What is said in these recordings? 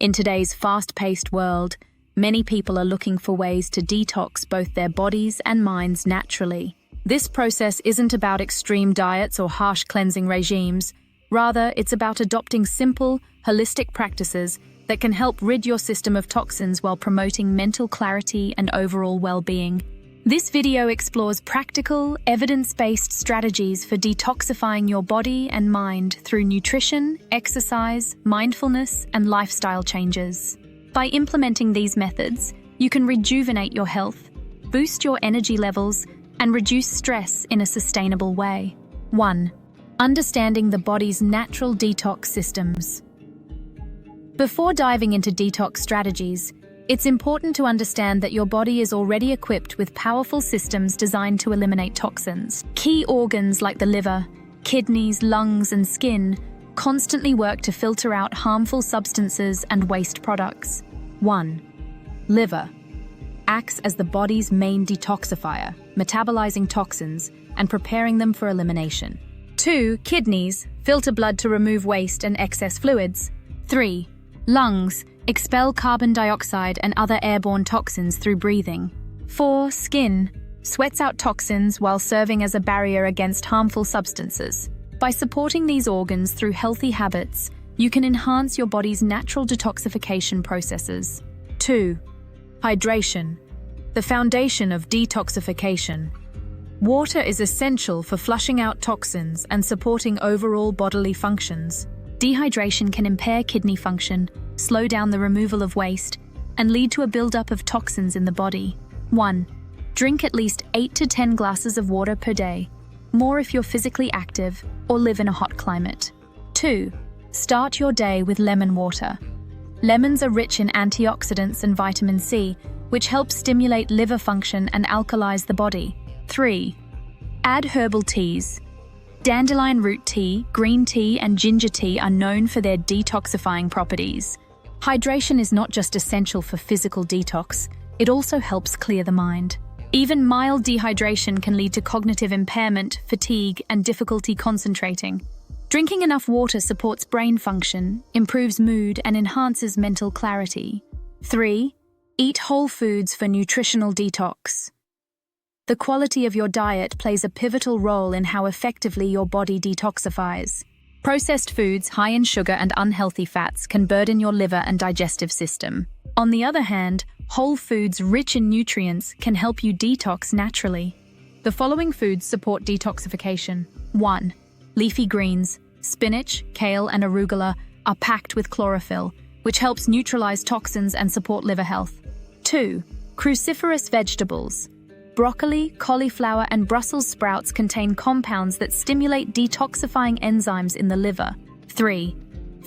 In today's fast-paced world, many people are looking for ways to detox both their bodies and minds naturally. This process isn't about extreme diets or harsh cleansing regimes. Rather, it's about adopting simple, holistic practices that can help rid your system of toxins while promoting mental clarity and overall well-being. This video explores practical, evidence-based strategies for detoxifying your body and mind through nutrition, exercise, mindfulness, and lifestyle changes. By implementing these methods, you can rejuvenate your health, boost your energy levels, and reduce stress in a sustainable way. 1. Understanding the body's natural detox systems. Before diving into detox strategies, it's important to understand that your body is already equipped with powerful systems designed to eliminate toxins. Key organs like the liver, kidneys, lungs, and skin constantly work to filter out harmful substances and waste products. 1. Liver acts as the body's main detoxifier, metabolizing toxins and preparing them for elimination. 2. Kidneys filter blood to remove waste and excess fluids. 3. Lungs expel carbon dioxide and other airborne toxins through breathing. 4. Skin sweats out toxins while serving as a barrier against harmful substances. By supporting these organs through healthy habits, you can enhance your body's natural detoxification processes. 2. Hydration, the foundation of detoxification. Water is essential for flushing out toxins and supporting overall bodily functions. Dehydration can impair kidney function, slow down the removal of waste, and lead to a buildup of toxins in the body. 1. Drink at least 8 to 10 glasses of water per day, more if you're physically active or live in a hot climate. 2. Start your day with lemon water. Lemons are rich in antioxidants and vitamin C, which helps stimulate liver function and alkalize the body. 3. Add herbal teas. Dandelion root tea, green tea, and ginger tea are known for their detoxifying properties. Hydration is not just essential for physical detox, it also helps clear the mind. Even mild dehydration can lead to cognitive impairment, fatigue, and difficulty concentrating. Drinking enough water supports brain function, improves mood, and enhances mental clarity. 3. Eat whole foods for nutritional detox. The quality of your diet plays a pivotal role in how effectively your body detoxifies. Processed foods high in sugar and unhealthy fats can burden your liver and digestive system. On the other hand, whole foods rich in nutrients can help you detox naturally. The following foods support detoxification. 1. Leafy greens. Spinach, kale, and arugula are packed with chlorophyll, which helps neutralize toxins and support liver health. 2. Cruciferous vegetables. Broccoli, cauliflower, and Brussels sprouts contain compounds that stimulate detoxifying enzymes in the liver. 3.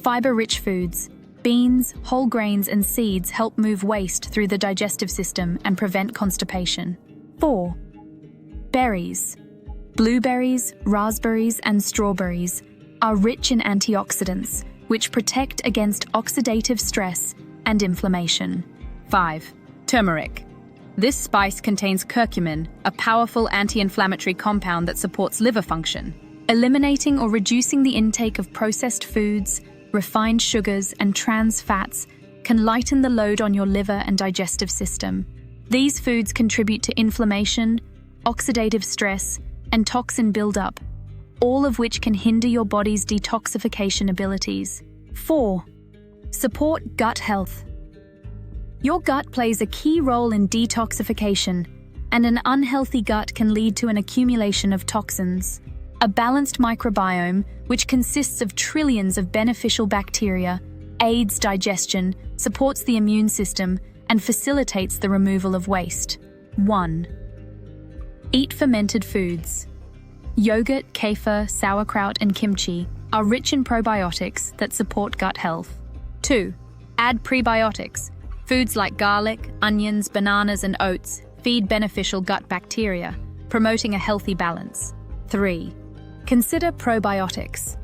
Fiber-rich foods. Beans, whole grains, and seeds help move waste through the digestive system and prevent constipation. 4. Berries. Blueberries, raspberries, and strawberries are rich in antioxidants, which protect against oxidative stress and inflammation. 5. Turmeric. This spice contains curcumin, a powerful anti-inflammatory compound that supports liver function. Eliminating or reducing the intake of processed foods, refined sugars, and trans fats can lighten the load on your liver and digestive system. These foods contribute to inflammation, oxidative stress, and toxin buildup, all of which can hinder your body's detoxification abilities. 4. Support gut health. Your gut plays a key role in detoxification, and an unhealthy gut can lead to an accumulation of toxins. A balanced microbiome, which consists of trillions of beneficial bacteria, aids digestion, supports the immune system, and facilitates the removal of waste. 1. Eat fermented foods. Yogurt, kefir, sauerkraut, and kimchi are rich in probiotics that support gut health. 2. Add prebiotics. Foods like garlic, onions, bananas, and oats feed beneficial gut bacteria, promoting a healthy balance. 3. Consider probiotics.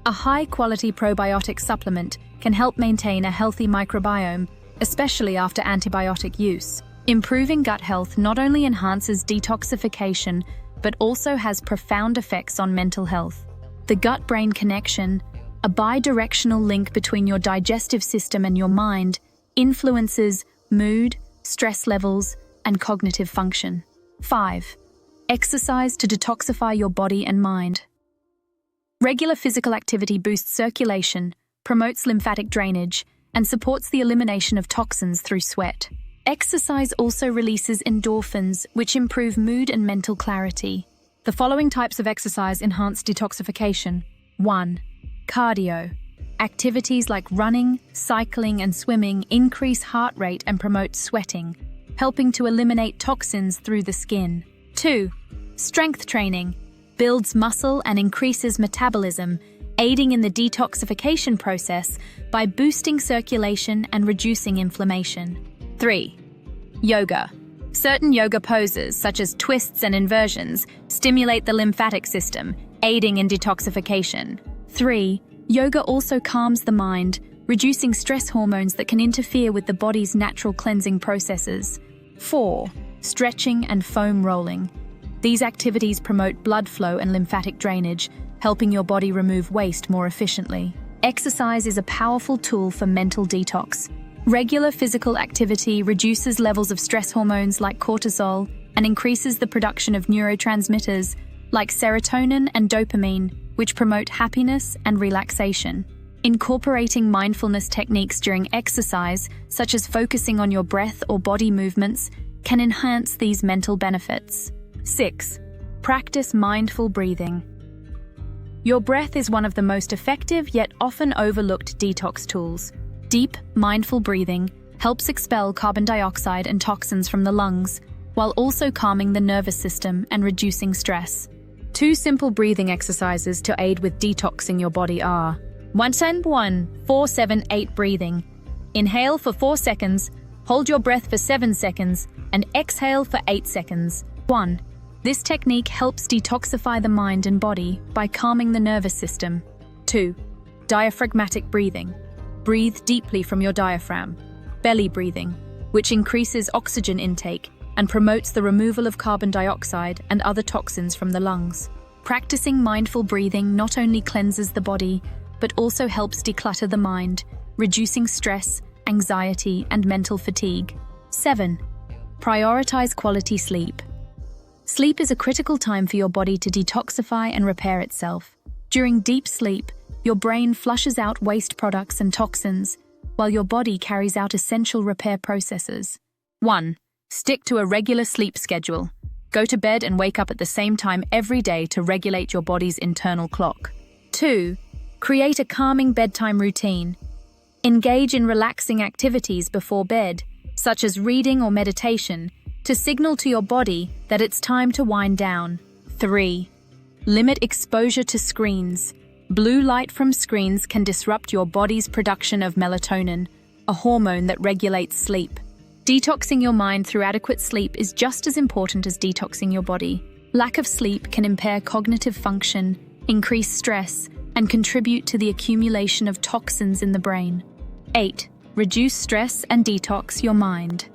A high-quality probiotic supplement can help maintain a healthy microbiome, especially after antibiotic use. Improving gut health not only enhances detoxification, but also has profound effects on mental health. The gut-brain connection, a bi-directional link between your digestive system and your mind, influences mood, stress levels, and cognitive function. 5. Exercise to detoxify your body and mind. Regular physical activity boosts circulation, promotes lymphatic drainage, and supports the elimination of toxins through sweat. Exercise also releases endorphins, which improve mood and mental clarity. The following types of exercise enhance detoxification. 1. Cardio. Activities like running, cycling, and swimming increase heart rate and promote sweating, helping to eliminate toxins through the skin. 2. Strength training. Builds muscle and increases metabolism, aiding in the detoxification process by boosting circulation and reducing inflammation. 3. Yoga. Certain yoga poses, such as twists and inversions, stimulate the lymphatic system, aiding in detoxification. 3. Yoga also calms the mind, reducing stress hormones that can interfere with the body's natural cleansing processes. 4. Stretching and foam rolling. These activities promote blood flow and lymphatic drainage, helping your body remove waste more efficiently. Exercise is a powerful tool for mental detox. Regular physical activity reduces levels of stress hormones like cortisol and increases the production of neurotransmitters like serotonin and dopamine, which promote happiness and relaxation. Incorporating mindfulness techniques during exercise, such as focusing on your breath or body movements, can enhance these mental benefits. 6. Practice mindful breathing. Your breath is one of the most effective yet often overlooked detox tools. Deep, mindful breathing helps expel carbon dioxide and toxins from the lungs, while also calming the nervous system and reducing stress. 2 simple breathing exercises to aid with detoxing your body are 1-10-1-4-7-8 breathing. Inhale for 4 seconds, hold your breath for 7 seconds, and exhale for 8 seconds. 1. This technique helps detoxify the mind and body by calming the nervous system. 2. Diaphragmatic breathing. Breathe deeply from your diaphragm. Belly breathing, which increases oxygen intake and promotes the removal of carbon dioxide and other toxins from the lungs. Practicing mindful breathing not only cleanses the body, but also helps declutter the mind, reducing stress, anxiety, and mental fatigue. 7. Prioritize quality sleep. Sleep is a critical time for your body to detoxify and repair itself. During deep sleep, your brain flushes out waste products and toxins, while your body carries out essential repair processes. 1. Stick to a regular sleep schedule. Go to bed and wake up at the same time every day to regulate your body's internal clock. 2. Create a calming bedtime routine. Engage in relaxing activities before bed, such as reading or meditation, to signal to your body that it's time to wind down. 3. Limit exposure to screens. Blue light from screens can disrupt your body's production of melatonin, a hormone that regulates sleep. Detoxing your mind through adequate sleep is just as important as detoxing your body. Lack of sleep can impair cognitive function, increase stress, and contribute to the accumulation of toxins in the brain. 8. Reduce stress and detox your mind.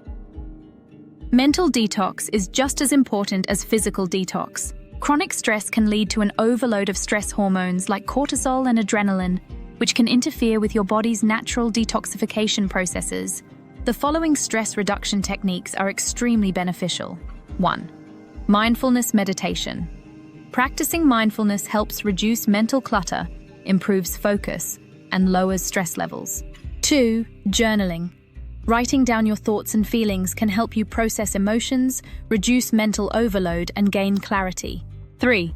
Mental detox is just as important as physical detox. Chronic stress can lead to an overload of stress hormones like cortisol and adrenaline, which can interfere with your body's natural detoxification processes. The following stress reduction techniques are extremely beneficial. 1. Mindfulness meditation. Practicing mindfulness helps reduce mental clutter, improves focus, and lowers stress levels. 2. Journaling. Writing down your thoughts and feelings can help you process emotions, reduce mental overload, and gain clarity. 3.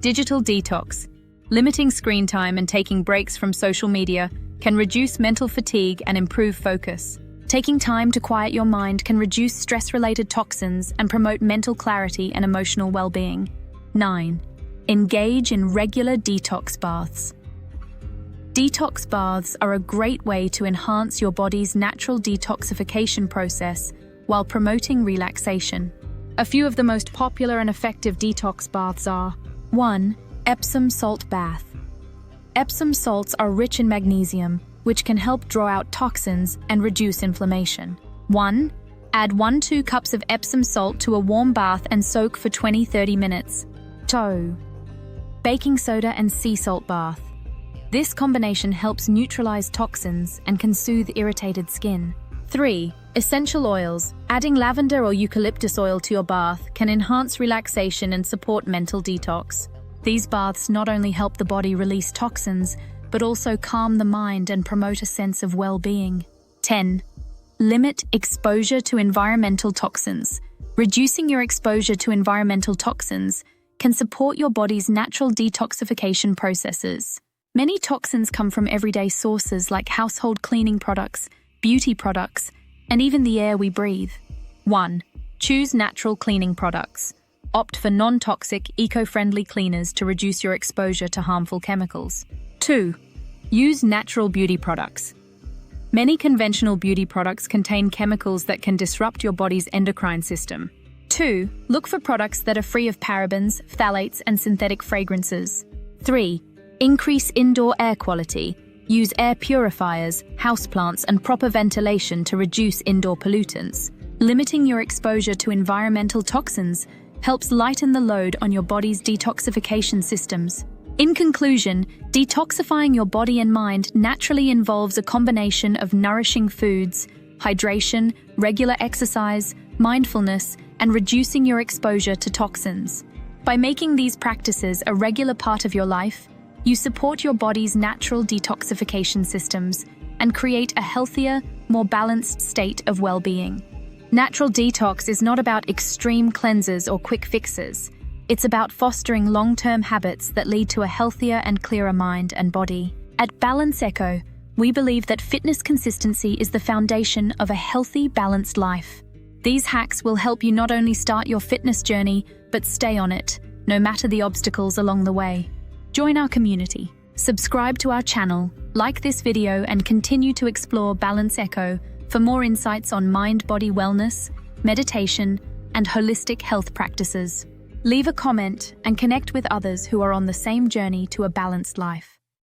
Digital detox. Limiting screen time and taking breaks from social media can reduce mental fatigue and improve focus. Taking time to quiet your mind can reduce stress-related toxins and promote mental clarity and emotional well-being. 9. Engage in regular detox baths. Detox baths are a great way to enhance your body's natural detoxification process while promoting relaxation. A few of the most popular and effective detox baths are 1. Epsom salt bath. Epsom salts are rich in magnesium, which can help draw out toxins and reduce inflammation. 1. Add 1-2 cups of Epsom salt to a warm bath and soak for 20-30 minutes. 2. Baking soda and sea salt bath. This combination helps neutralize toxins and can soothe irritated skin. 3. Essential oils. Adding lavender or eucalyptus oil to your bath can enhance relaxation and support mental detox. These baths not only help the body release toxins, but also calm the mind and promote a sense of well-being. 10. Limit exposure to environmental toxins. Reducing your exposure to environmental toxins can support your body's natural detoxification processes. Many toxins come from everyday sources like household cleaning products, beauty products, and even the air we breathe. 1. Choose natural cleaning products. Opt for non-toxic, eco-friendly cleaners to reduce your exposure to harmful chemicals. 2. Use natural beauty products. Many conventional beauty products contain chemicals that can disrupt your body's endocrine system. 2. Look for products that are free of parabens, phthalates, and synthetic fragrances. 3. Increase indoor air quality. Use air purifiers, houseplants, and proper ventilation to reduce indoor pollutants. Limiting your exposure to environmental toxins helps lighten the load on your body's detoxification systems. In conclusion, detoxifying your body and mind naturally involves a combination of nourishing foods, hydration, regular exercise, mindfulness, and reducing your exposure to toxins. By making these practices a regular part of your life, you support your body's natural detoxification systems and create a healthier, more balanced state of well-being. Natural detox is not about extreme cleanses or quick fixes. It's about fostering long-term habits that lead to a healthier and clearer mind and body. At Balance Echo, we believe that fitness consistency is the foundation of a healthy, balanced life. These hacks will help you not only start your fitness journey, but stay on it, no matter the obstacles along the way. Join our community, subscribe to our channel, like this video, and continue to explore Balance Echo for more insights on mind-body wellness, meditation, and holistic health practices. Leave a comment and connect with others who are on the same journey to a balanced life.